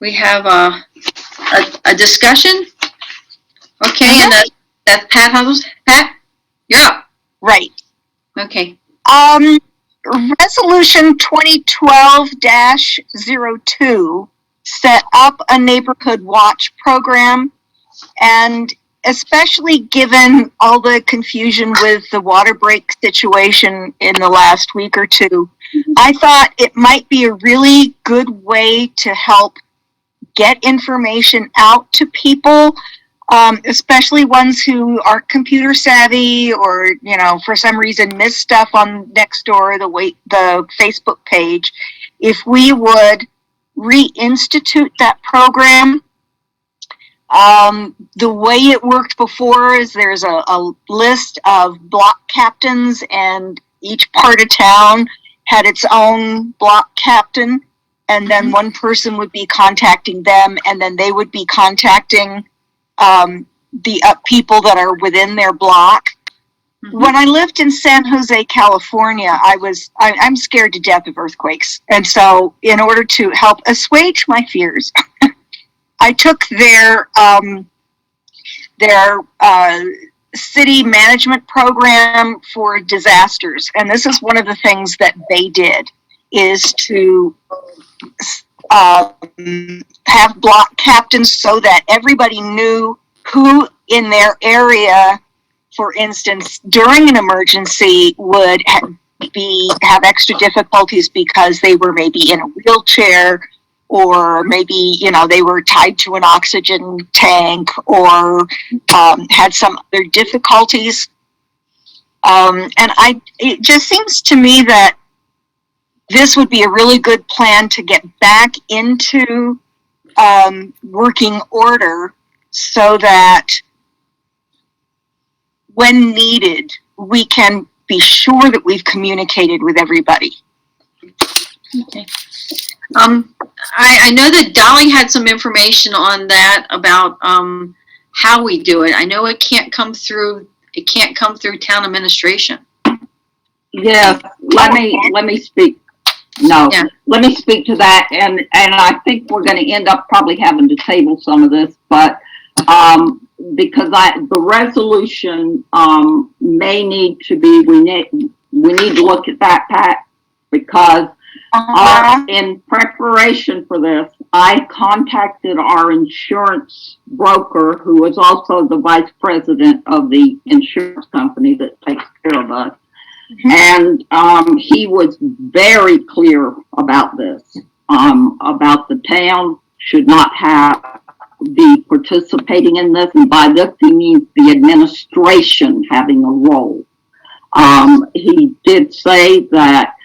we have a discussion. Okay, and that's Pat Huddleston. Pat, you're up. Right. Okay. Resolution 2012-02 set up a neighborhood watch program, and especially given all the confusion with the water break situation in the last week or two, I thought it might be a really good way to help get information out to people, especially ones who aren't computer savvy or, you know, for some reason miss stuff on Nextdoor, the Facebook page. If we would reinstitute that program, the way it worked before is there's a list of block captains, and each part of town had its own block captain, and then one person would be contacting them, and then they would be contacting the people that are within their block. When I lived in San Jose, California, I'm scared to death of earthquakes, and so in order to help assuage my fears, I took their city management program for disasters, and this is one of the things that they did, is to have block captains so that everybody knew who in their area, for instance, during an emergency would have extra difficulties because they were maybe in a wheelchair, or maybe, you know, they were tied to an oxygen tank, or had some other difficulties. And it just seems to me that this would be a really good plan to get back into working order, so that when needed, we can be sure that we've communicated with everybody. Okay. I know that Dolly had some information on that about how we do it. I know it can't come through town administration. Yes, let me speak. No, yeah. Let me speak to that, and I think we're going to end up probably having to table some of this, but because the resolution may need to be, we need to look at that, Pat, because in preparation for this, I contacted our insurance broker, who is also the vice president of the insurance company that takes care of us. And he was very clear about this, about the town should not be participating in this, and by this he means the administration having a role. He did say that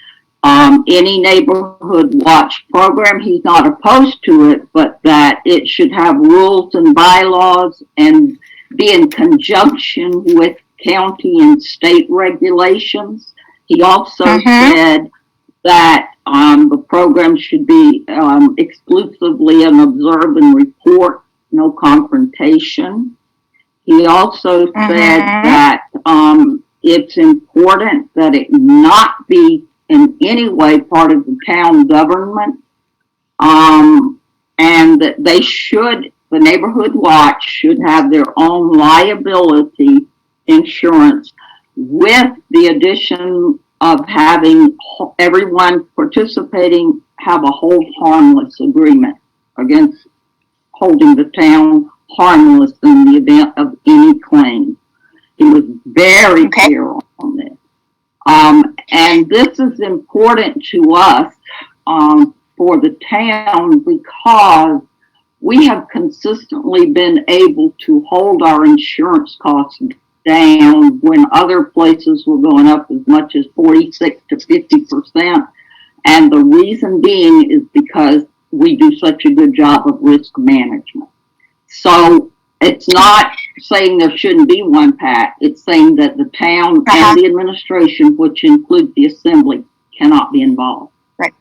any neighborhood watch program, he's not opposed to it, but that it should have rules and bylaws and be in conjunction with county and state regulations. He also said that the program should be exclusively an observe and report, no confrontation. He also said that it's important that it not be in any way part of the town government, and that the neighborhood watch should have their own liability insurance, with the addition of having everyone participating have a hold harmless agreement against holding the town harmless in the event of any claim. He was very clear on this. And this is important to us for the town, because we have consistently been able to hold our insurance costs down when other places were going up as much as 46 to 50%. And the reason being is because we do such a good job of risk management. So it's not saying there shouldn't be one, Pat. It's saying that the town and the administration, which includes the assembly, cannot be involved. Right.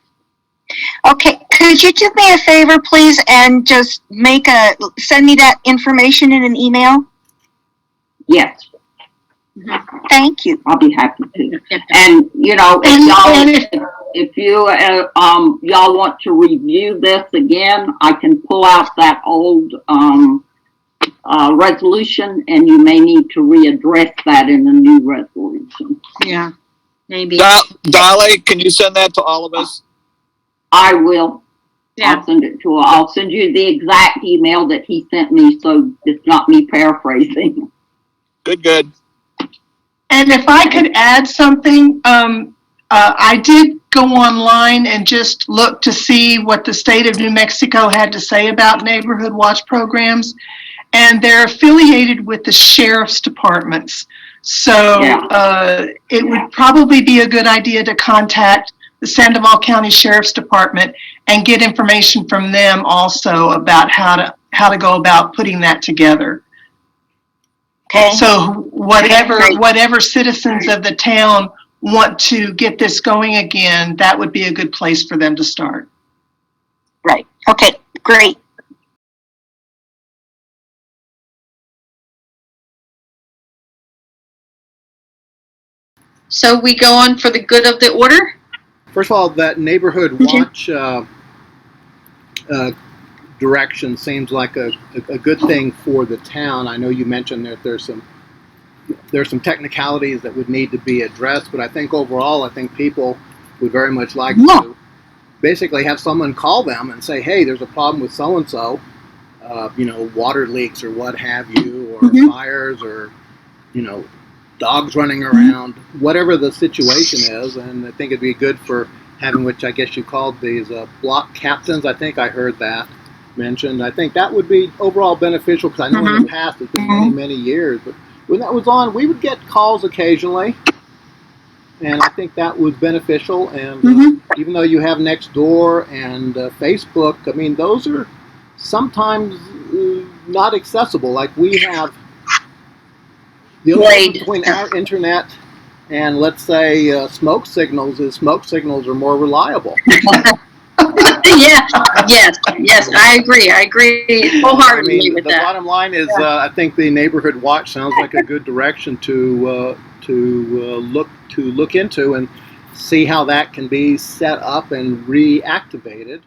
Okay, could you do me a favor, please, and just send me that information in an email? Yes. Thank you. I'll be happy to. Yeah. And, you know, if you, y'all want to review this again, I can pull out that old, resolution, and you may need to readdress that in the new resolution. Yeah, maybe. Dolly, can you send that to all of us? I will. Yeah. I'll send it to her. I'll send you the exact email that he sent me, so it's not me paraphrasing. Good. And if I could add something, I did go online and just look to see what the state of New Mexico had to say about neighborhood watch programs, and they're affiliated with the sheriff's departments. So it would probably be a good idea to contact the Sandoval County Sheriff's Department and get information from them also about how to go about putting that together. Okay. So whatever citizens of the town want to get this going again, that would be a good place for them to start. Right. Okay, great. So we go on for the good of the order? First of all, that neighborhood watch direction seems like a good thing for the town. I know you mentioned that there's some technicalities that would need to be addressed, but I think overall, I think people would very much like to basically have someone call them and say, hey, there's a problem with so-and-so, you know, water leaks or what have you, or fires, or, you know, dogs running around, whatever the situation is. And I think it'd be good for having, which I guess you called these block captains. I think I heard that mentioned. I think that would be overall beneficial, because I know in the past, it's been many, many years, but when that was on, we would get calls occasionally, and I think that was beneficial. And even though you have Nextdoor and Facebook, I mean, those are sometimes not accessible. Like we have the only difference between our internet and, let's say, smoke signals is smoke signals are more reliable. Yeah, yes, I agree wholeheartedly with the that. bottom line is, I think the neighborhood watch sounds like a good direction to look into and see how that can be set up and reactivated.